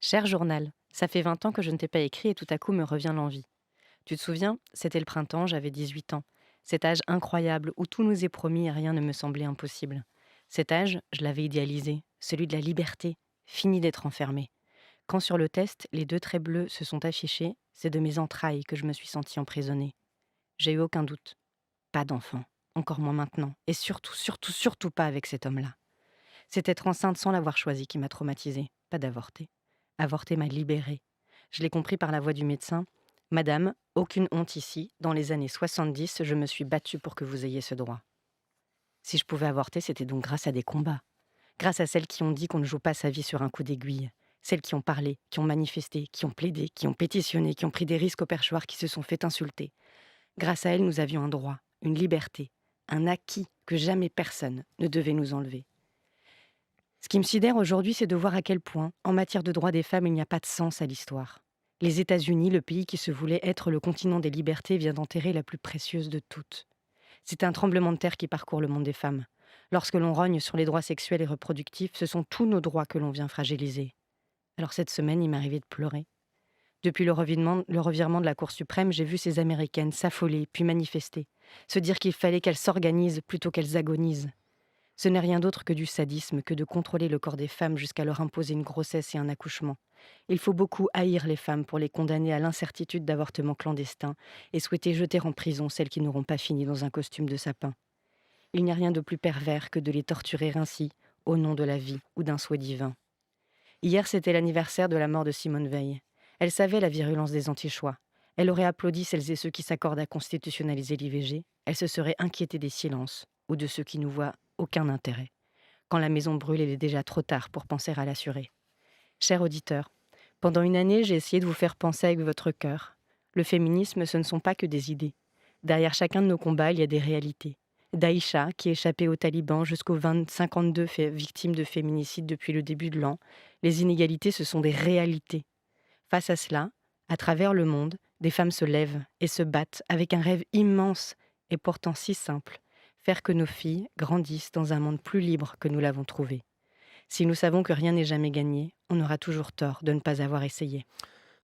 Cher journal, ça fait 20 ans que je ne t'ai pas écrit et tout à coup me revient l'envie. Tu te souviens, c'était le printemps, j'avais 18 ans. Cet âge incroyable où tout nous est promis et rien ne me semblait impossible. Cet âge, je l'avais idéalisé, celui de la liberté, fini d'être enfermé. Quand sur le test, les deux traits bleus se sont affichés, c'est de mes entrailles que je me suis sentie emprisonnée. J'ai eu aucun doute. Pas d'enfant. Encore moins maintenant. Et surtout, surtout, surtout pas avec cet homme-là. C'est être enceinte sans l'avoir choisi qui m'a traumatisée, pas d'avorter. Avorter m'a libérée. Je l'ai compris par la voix du médecin. Madame, aucune honte ici. Dans les années 70, je me suis battue pour que vous ayez ce droit. Si je pouvais avorter, c'était donc grâce à des combats. Grâce à celles qui ont dit qu'on ne joue pas sa vie sur un coup d'aiguille. Celles qui ont parlé, qui ont manifesté, qui ont plaidé, qui ont pétitionné, qui ont pris des risques au perchoir, qui se sont fait insulter. Grâce à elles, nous avions un droit, une liberté, un acquis que jamais personne ne devait nous enlever. Ce qui me sidère aujourd'hui, c'est de voir à quel point, en matière de droits des femmes, il n'y a pas de sens à l'histoire. Les États-Unis, le pays qui se voulait être le continent des libertés, vient d'enterrer la plus précieuse de toutes. C'est un tremblement de terre qui parcourt le monde des femmes. Lorsque l'on rogne sur les droits sexuels et reproductifs, ce sont tous nos droits que l'on vient fragiliser. Alors cette semaine, il m'arrivait de pleurer. Depuis le revirement de la Cour suprême, j'ai vu ces Américaines s'affoler, puis manifester, se dire qu'il fallait qu'elles s'organisent plutôt qu'elles agonisent. Ce n'est rien d'autre que du sadisme que de contrôler le corps des femmes jusqu'à leur imposer une grossesse et un accouchement. Il faut beaucoup haïr les femmes pour les condamner à l'incertitude d'avortements clandestins et souhaiter jeter en prison celles qui n'auront pas fini dans un costume de sapin. Il n'y a rien de plus pervers que de les torturer ainsi, au nom de la vie ou d'un souhait divin. Hier, c'était l'anniversaire de la mort de Simone Veil. Elle savait la virulence des anti-choix. Elle aurait applaudi celles et ceux qui s'accordent à constitutionnaliser l'IVG. Elle se serait inquiétée des silences ou de ceux qui n'y voient aucun intérêt. Quand la maison brûle, il est déjà trop tard pour penser à l'assurer. Cher auditeur, pendant une année, j'ai essayé de vous faire penser avec votre cœur. Le féminisme, ce ne sont pas que des idées. Derrière chacun de nos combats, il y a des réalités. Daïcha, qui échappait aux talibans jusqu'aux 52 victimes de féminicide depuis le début de l'an, les inégalités, ce sont des réalités. Face à cela, à travers le monde, des femmes se lèvent et se battent avec un rêve immense et pourtant si simple, faire que nos filles grandissent dans un monde plus libre que nous l'avons trouvé. Si nous savons que rien n'est jamais gagné, on aura toujours tort de ne pas avoir essayé.